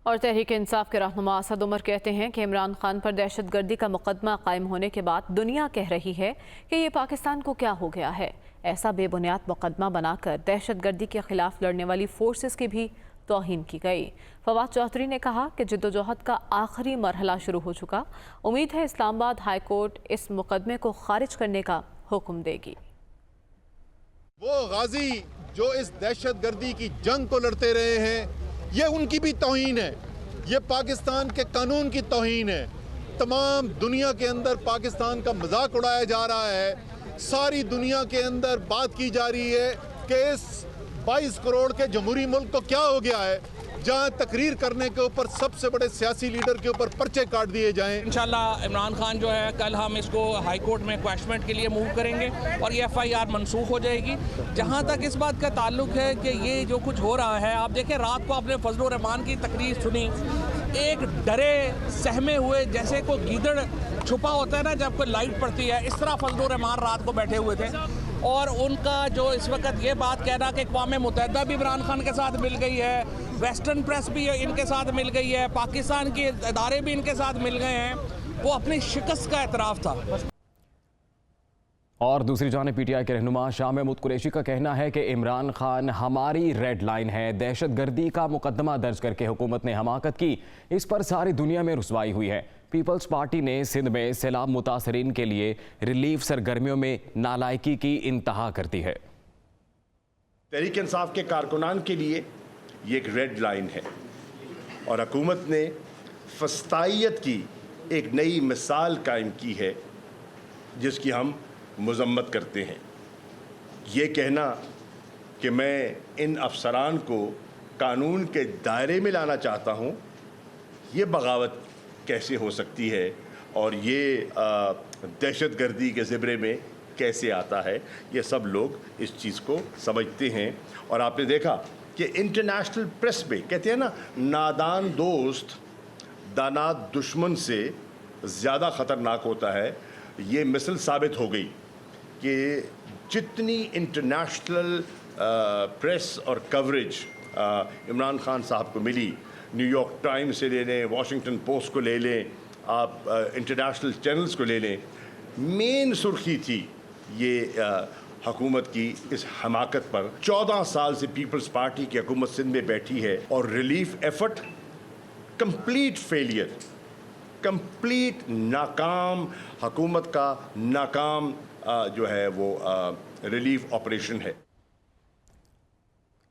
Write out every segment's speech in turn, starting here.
और तहरीक इंसाफ के रहनुमा असद उमर कहते हैं कि इमरान खान पर दहशतगर्दी का मुकदमा कायम होने के बाद दुनिया कह रही है कि ये पाकिस्तान को क्या हो गया है। ऐसा बेबुनियाद मुकदमा बनाकर दहशतगर्दी के खिलाफ लड़ने वाली फोर्सेस की भी तौहीन की गई। फवाद चौधरी ने कहा कि जद्दोजहद का आखिरी मरहला शुरू हो चुका। उम्मीद है इस्लामाबाद हाई कोर्ट इस मुकदमे को खारिज करने का हुक्म देगी। वो गाजी जो इस दहशतगर्दी की जंग को लड़ते रहे हैं, ये उनकी भी तौहीन है, ये पाकिस्तान के कानून की तौहीन है। तमाम दुनिया के अंदर पाकिस्तान का मजाक उड़ाया जा रहा है। सारी दुनिया के अंदर बात की जा रही है कि इस 22 करोड़ के जमहूरी मुल्क को क्या हो गया है, जहां तकरीर करने के ऊपर सबसे बड़े सियासी लीडर के ऊपर पर्चे काट दिए जाएं। इंशाल्लाह इमरान खान जो है, कल हम इसको हाई कोर्ट में क्वेश्चनमेंट के लिए मूव करेंगे और ये FIR मनसूख हो जाएगी। जहां तक इस बात का ताल्लुक है कि ये जो कुछ हो रहा है, आप देखें रात को आपने फजलुर रहमान की तकरीर सुनी, एक डरे सहमे हुए जैसे कोई गीदड़ छुपा होता है ना जब कोई लाइट पड़ती है, इस तरह फजलुर रहमान रात को बैठे हुए थे। और उनका जो इस वक्त ये बात कहना कि अक़वाम मुत्तहिदा भी इमरान खान के साथ मिल गई है, वेस्टर्न प्रेस भी इनके साथ मिल गई है, पाकिस्तान के इदारे भी इनके साथ मिल गए हैं, वो अपनी शिकस्त का एतराफ़ था। और दूसरी जानिब PTI के रहनुमा शाह महमूद कुरैशी का कहना है कि इमरान खान हमारी रेड लाइन है। दहशतगर्दी का मुकदमा दर्ज करके हुकूमत ने हमाकत की, इस पर सारी दुनिया में रुसवाई हुई है। पीपल्स पार्टी ने सिंध में सैलाब मुतासरीन के लिए रिलीफ सरगर्मियों में नालायकी की इंतहा कर दी है। तहरीक इंसाफ के कारकुनान के लिए ये एक रेड लाइन है और हुकूमत ने फस्तायत की एक नई मिसाल कायम की है जिसकी हम मजम्मत करते हैं। ये कहना कि मैं इन अफसरान को कानून के दायरे में लाना चाहता हूँ, ये बगावत कैसे हो सकती है और ये दहशतगर्दी के ज़िम्मे में कैसे आता है, ये सब लोग इस चीज़ को समझते हैं। और आपने देखा कि इंटरनेशनल प्रेस में कहते हैं ना, नादान दोस्त दाना दुश्मन से ज़्यादा ख़तरनाक होता है। ये मिसल साबित हो गई कि जितनी इंटरनेशनल प्रेस और कवरेज इमरान खान साहब को मिली, न्यूयॉर्क टाइम्स से ले लें, वाशिंगटन पोस्ट को ले लें, आप इंटरनेशनल चैनल्स को ले लें, मेन सुर्खी थी ये हुकूमत की इस हमाकत पर। 14 साल से पीपल्स पार्टी की हुकूमत सिंध में बैठी है और relief effort complete failure, complete नाकाम, हुकूमत का नाकाम जो है वो रिलीफ ऑपरेशन है।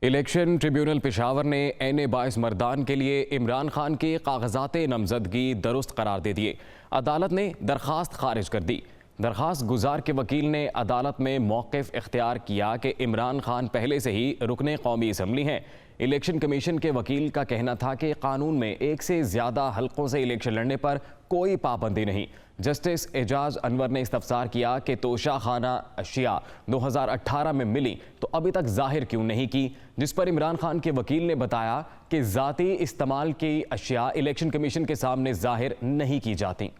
इलेक्शन ट्रिब्यूनल पेशावर ने NA बाइस मर्दान के लिए इमरान खान के कागजात नामजदगी दुरुस्त करार दे दिए। अदालत ने दरख्वास्त खारिज कर दी। दरख्वास्त गुजार के वकील ने अदालत में मौक़िफ़ इख्तियार किया कि इमरान खान पहले से ही रुकने कौमी असम्बली हैं। इलेक्शन कमीशन के वकील का कहना था कि कानून में एक से ज़्यादा हल्कों से इलेक्शन लड़ने पर कोई पाबंदी नहीं। जस्टिस एजाज अनवर ने इस्तफसार किया कि तोशा खाना अशिया 2018 में मिली तो अभी तक जाहिर क्यों नहीं की, जिस पर इमरान खान के वकील ने बताया कि ज़ाती इस्तेमाल की अशिया इलेक्शन कमीशन के सामने जाहिर नहीं की जाती।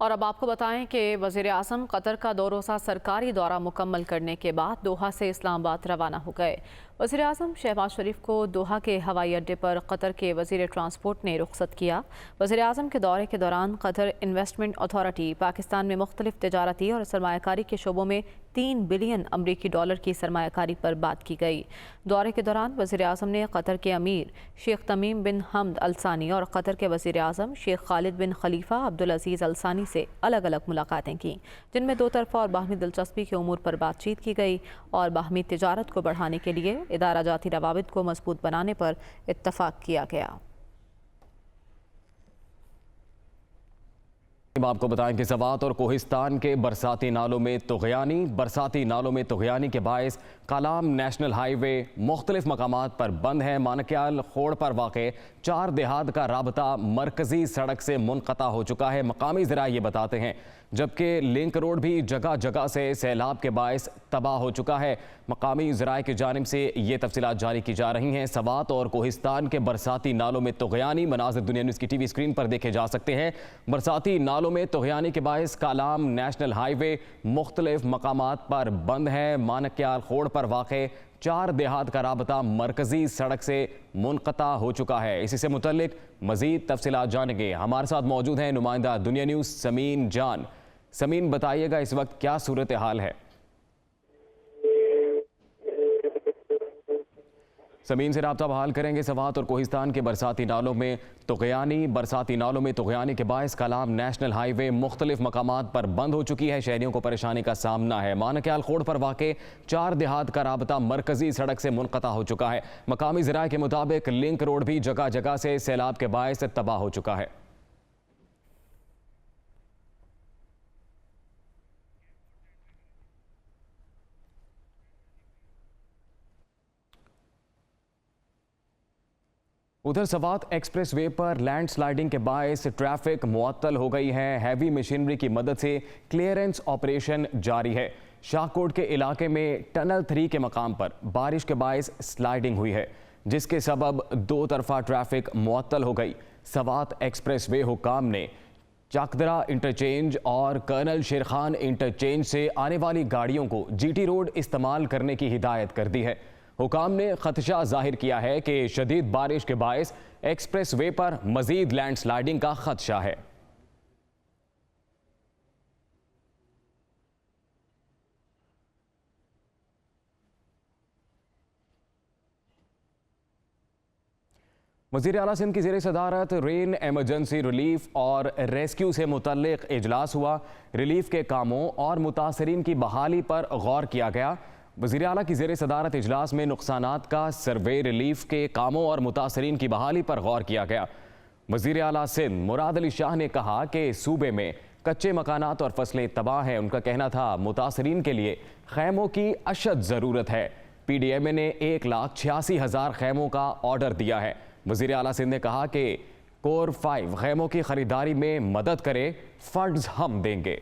और अब आपको बताएं कि वज़ीर आज़म कतर का 2 रोज़ा सरकारी दौरा मुकम्मल करने के बाद दोहा से इस्लामाबाद रवाना हो गए। वज़ीर आज़म शहबाज शरीफ को दोहा के हवाई अड्डे पर कतर के वज़ीर ट्रांसपोर्ट ने रुखसत किया। वज़ीर आज़म के दौरे के दौरान कतर इन्वेस्टमेंट अथॉरिटी पाकिस्तान में मुख्तलिफ तजारती और सरमायाकारी के शोबों में 3 बिलियन अमरीकी डॉलर की सरमायाकारी पर बात की गई। दौरे के दौरान वज़ीर आज़म ने कतर के अमीर शेख तमीम बिन हमद अल सानी और कतर के वज़ीर आज़म शेख खालिद बिन खलीफा अब्दुल अजीज़ अल सानी से अलग अलग मुलाकातें की, जिनमें दो तरफ़ा और बाहमी दिलचस्पी के उमूर पर बातचीत की गई और बाहमी तिजारत को बढ़ाने के लिए इदारा जाती रवाबित को मजबूत बनाने पर इत्तफाक किया गया। आपको बताएं कि सवात और कोहिस्तान के बरसाती नालों में तुग़यानी के बायस कालाम नेशनल हाईवे मुख्तलिफ मकामात पर बंद है। मानक्याल खोड़ पर वाक़े 4 देहात का राबता मरकज़ी सड़क से मुनक़ता हो चुका है, मकामी ज़राए ये बताते हैं, जबकि लिंक रोड भी जगह जगह से सैलाब के बायस तबाह हो चुका है। मकामी ज़राए की जानिब से ये तफसीलात जारी की जा रही हैं। सवात और कोहिस्तान के बरसाती नालों में तुग़यानी मनाज़िर दुनिया न्यूज़ की TV स्क्रीन पर देखे जा सकते हैं। बरसाती नालों में तुग़यानी के बायस कालाम नेशनल हाईवे मुख्तलिफ मकामात पर बंद है। मानक्याल खोड़ पर वाक़े 4 देहात का राबता मरकजी सड़क से मुनक़ता हो चुका है। इसी से मुतल्लिक मज़ीद तफसीलात जानेंगे। हमारे साथ मौजूद हैं नुमाइंदा दुनिया न्यूज़ समीन जान। समीन, बताइएगा इस वक्त क्या सूरत हाल है? ज़मीन से रब्ता बहाल करेंगे। सवात और कोहिस्तान के बरसाती नालों में तुग़यानी के बायस कलाम नेशनल हाईवे मुख्तलिफ मकामात पर बंद हो चुकी है। शहरियों को परेशानी का सामना है। मानक्याल खोड़ पर वाक़े 4 देहात का राबता मरकजी सड़क से मुनक़ता हो चुका है। मकामी ज़राए के मुताबिक लिंक रोड भी जगह जगह से सैलाब के बायस तबाह हो चुका है। उधर सवात एक्सप्रेस वे पर लैंड स्लाइडिंग के बायस ट्रैफिक मुअत्तल हो गई है। हैवी मशीनरी की मदद से क्लियरेंस ऑपरेशन जारी है। शाहकोट के इलाके में टनल 3 के मकाम पर बारिश के बायस स्लाइडिंग हुई है, जिसके सबब 2 तरफा ट्रैफिक मुअत्तल हो गई। सवात एक्सप्रेस वे हुकाम ने चाकदरा इंटरचेंज और कर्नल शेर खान इंटरचेंज से आने वाली गाड़ियों को GT रोड इस्तेमाल करने की हिदायत कर दी है। हुकाम ने खदशा जाहिर किया है कि शदीद बारिश के बायस एक्सप्रेस वे पर मजीद लैंड स्लाइडिंग का खदशा है। वज़ीर आला सिंध की ज़ेर सदारत रेन एमरजेंसी रिलीफ और रेस्क्यू से मुतल्लिक़ इजलास हुआ। रिलीफ के कामों और मुतासरीन की बहाली पर गौर किया गया। वज़ीर आला की ज़ेर सदारत इजलास में नुकसानात का सर्वे, रिलीफ के कामों और मुतासरीन की बहाली पर गौर किया गया। वज़ीर आला सिंध मुराद अली शाह ने कहा कि सूबे में कच्चे मकानात और फसलें तबाह हैं। उनका कहना था मुतासरीन के लिए खैमों की अशद ज़रूरत है। PDMA ने 1,86,000 खैमों का ऑर्डर दिया है। वज़ीर आला सिंध ने कहा कि कोर 5 खैमों की खरीदारी में मदद करे, फंड्स हम देंगे।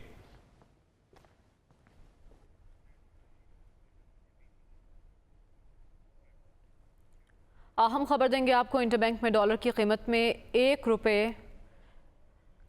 अहम खबर देंगे आपको। इंटरबैंक में डॉलर की कीमत में 1 रुपये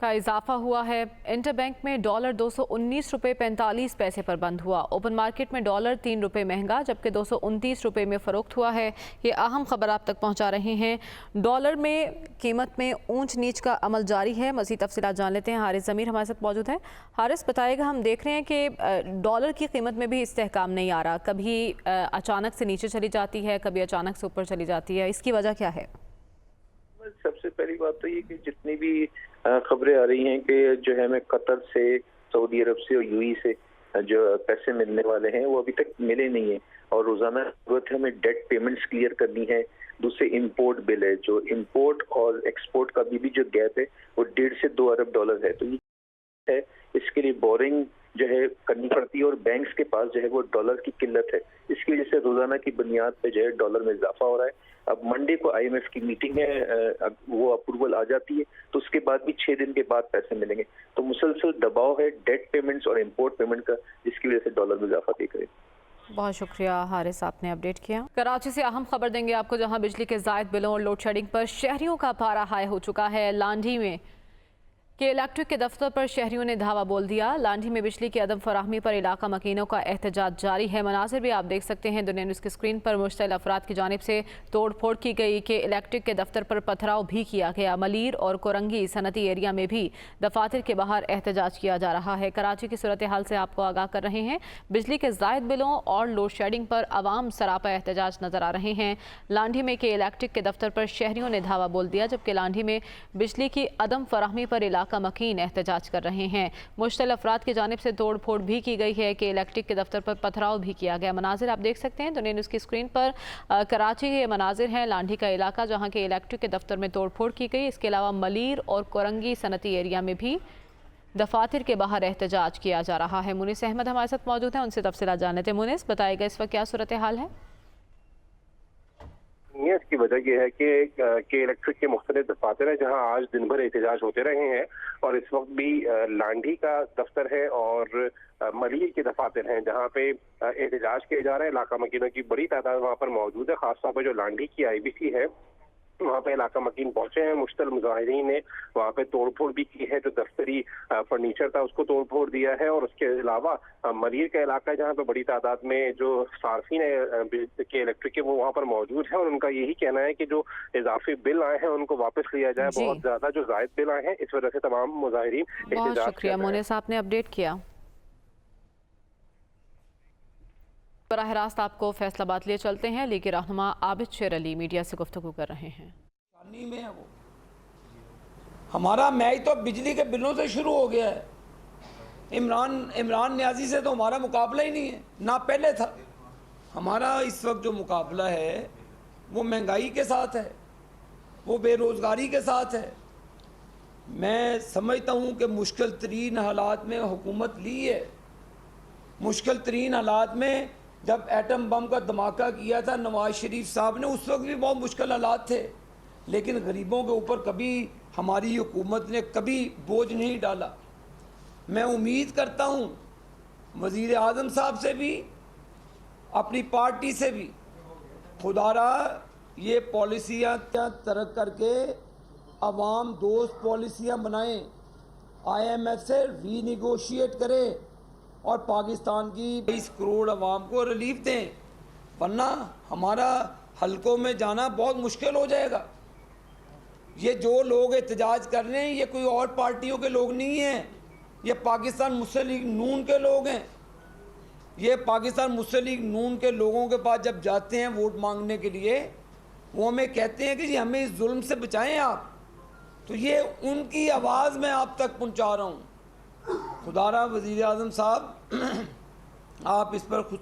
का इजाफा हुआ है। इंटरबैंक में डॉलर 219 रुपये 45 पैसे पर बंद हुआ। ओपन मार्केट में डॉलर 3 रुपये महंगा जबकि 229 रुपये में फ़रोख्त हुआ है। ये अहम खबर आप तक पहुंचा रहे हैं। डॉलर में कीमत में ऊंच नीच का अमल जारी है। मज़ीद तफसीलात जान लेते हैं। हारिस ज़मीर हमारे साथ मौजूद है। हारिस, बताएगा, हम देख रहे हैं कि डॉलर की कीमत में भी इस्तेहकाम नहीं आ रहा। कभी अचानक से नीचे चली जाती है, कभी अचानक से ऊपर चली जाती है। इसकी वजह क्या है? सबसे पहली बात तो ये कि जितनी भी खबरें आ रही हैं कि जो है हमें कतर से, सऊदी अरब से और UAE से जो पैसे मिलने वाले हैं वो अभी तक मिले नहीं है और रोजाना जरूरत है हमें डेट पेमेंट्स क्लियर करनी है। दूसरे इंपोर्ट बिल है, जो इंपोर्ट और एक्सपोर्ट का भी जो गैप है वो 1.5 से 2 अरब डॉलर है। तो ये है, इसके लिए बोरिंग जो है करनी पड़ती है और बैंक्स के पास जो है वो डॉलर की किल्लत है। इसकी वजह से रोजाना की बुनियाद पे जो है डॉलर में इजाफा हो रहा है। अब मंडे को IMF की मीटिंग है, वो अप्रूवल आ जाती है तो उसके बाद भी 6 दिन के बाद पैसे मिलेंगे। तो मुसलसल दबाव है डेट पेमेंट्स और इंपोर्ट पेमेंट का, जिसकी वजह से डॉलर में इजाफा देख रहे हैं। बहुत शुक्रिया हारिस, आपने अपडेट किया। कराची से अहम खबर देंगे आपको, जहां बिजली के ज़ायद बिलों और लोड शेडिंग पर शहरियों का पारा हाई हो चुका है। लांढी में के इलेक्ट्रिक के दफ्तर पर शहरियों ने धावा बोल दिया। लांढी में बिजली की अदम फराहमी पर इलाका मकीनों का एहतजाज जारी है। मनासिर भी आप देख सकते हैं दुनिया न्यूज़ की स्क्रीन पर। मुश्तल अफराद की जानिब से तोड़ फोड़ की गई कि इलेक्ट्रिक के दफ्तर पर पथराव भी किया गया। मलीर और कोरंगी सनती एरिया में भी दफातर के बाहर एहतजाज किया जा रहा है। कराची की सूरत हाल से आपको आगाह कर रहे हैं। बिजली के ज़ायद बिलों और लोड शेडिंग पर आवाम सरापा एहतजाज नजर आ रहे हैं। लांढी में के इलेक्ट्रिक के दफ्तर पर शहरियों ने धावा बोल दिया, जबकि लांढी में बिजली की अदम फराहमी पर इलाका मकीन एहतजाज कर रहे हैं। मुश्तल अफराद की जानिब से तोड़ फोड़ भी की गई है कि इलेक्ट्रिक के दफ्तर पर पथराव भी किया गया। मनाजिर आप देख सकते हैं दुनिया न्यूज़ की स्क्रीन पर। कराची के मनाजिर हैं, लांढी का इलाका जहां के इलेक्ट्रिक के दफ्तर में तोड़ फोड़ की गई। इसके अलावा मलीर और कोरंगी सनती एरिया में भी दफातर के बाहर एहतजाज किया जा रहा है। मुनिस अहमद हमारे साथ मौजूद हैं, उनसे तफसीलात जान लेते हैं। मुनिस, बताएगा इस वक्त क्या सूरत हाल है? इसकी वजह यह है कि इलेक्ट्रिक के मुख्तलिफ दफातर हैं जहां आज दिन भर एहतजाज होते रहे हैं और इस वक्त भी लांढी का दफ्तर है और मलीर के दफातर हैं जहां पे एहतजाज किए जा रहे हैं। इलाका मकीनों की बड़ी तादाद वहां पर मौजूद है। खासतौर पर जो लांढी की IBC है वहाँ पे इलाका मकीन पहुंचे हैं। मुश्तल मुजाहिरीन ने वहाँ पे तोड़फोड़ भी की है, जो दफ्तरी फर्नीचर था उसको तोड़फोड़ दिया है। और उसके अलावा मलिर का इलाका है जहाँ पे बड़ी तादाद में जो सार्फिन के इलेक्ट्रिक के वो वहाँ पर मौजूद है, और उनका यही कहना है कि जो इजाफी बिल आए हैं उनको वापस लिया जाए। बहुत ज्यादा जो जायद बिल आए हैं, इस वजह से तमाम मुजाहिरीन बहुत शुक्रिया मोने साहब ने अपडेट किया। बराह रास्त आपको फैसलाबाद लिए चलते हैं, लेकिन रहनुमा आबिद शेर अली मीडिया से गुफ्तगू कर रहे हैं। में है वो हमारा मैच तो बिजली के बिलों से शुरू हो गया है। इमरान न्याजी से तो हमारा मुकाबला ही नहीं है, ना पहले था। हमारा इस वक्त जो मुकाबला है वो महंगाई के साथ है, वो बेरोज़गारी के साथ है। मैं समझता हूँ कि मुश्किल तरीन हालात में हुकूमत ली है। मुश्किल तरीन हालात में जब एटम बम का धमाका किया था नवाज शरीफ साहब ने, उस वक्त भी बहुत मुश्किल हालात थे, लेकिन गरीबों के ऊपर कभी हमारी हुकूमत ने कभी बोझ नहीं डाला। मैं उम्मीद करता हूँ वज़ीर आज़म साहब से भी, अपनी पार्टी से भी, खुदारा ये पॉलिसियाँ तरक करके अवाम दोस्त पॉलिसियाँ बनाएं, IMF से रीनिगोशिएट करें और पाकिस्तान की 20 करोड़ अवाम को रिलीफ दें, वरना हमारा हलकों में जाना बहुत मुश्किल हो जाएगा। ये जो लोग एहतजाज कर रहे हैं ये कोई और पार्टियों के लोग नहीं हैं, ये पाकिस्तान मुस्लिम लीग नून के लोग हैं। ये पाकिस्तान मुस्लिम लीग नून के लोगों के पास जब जाते हैं वोट मांगने के लिए, वो हमें कहते हैं कि जी हमें इस जुल्म से बचाएं आप, तो ये उनकी आवाज़ मैं आप तक पहुंचा रहा हूं। खुदारा वज़ीर आज़म साहब आप इस पर खुद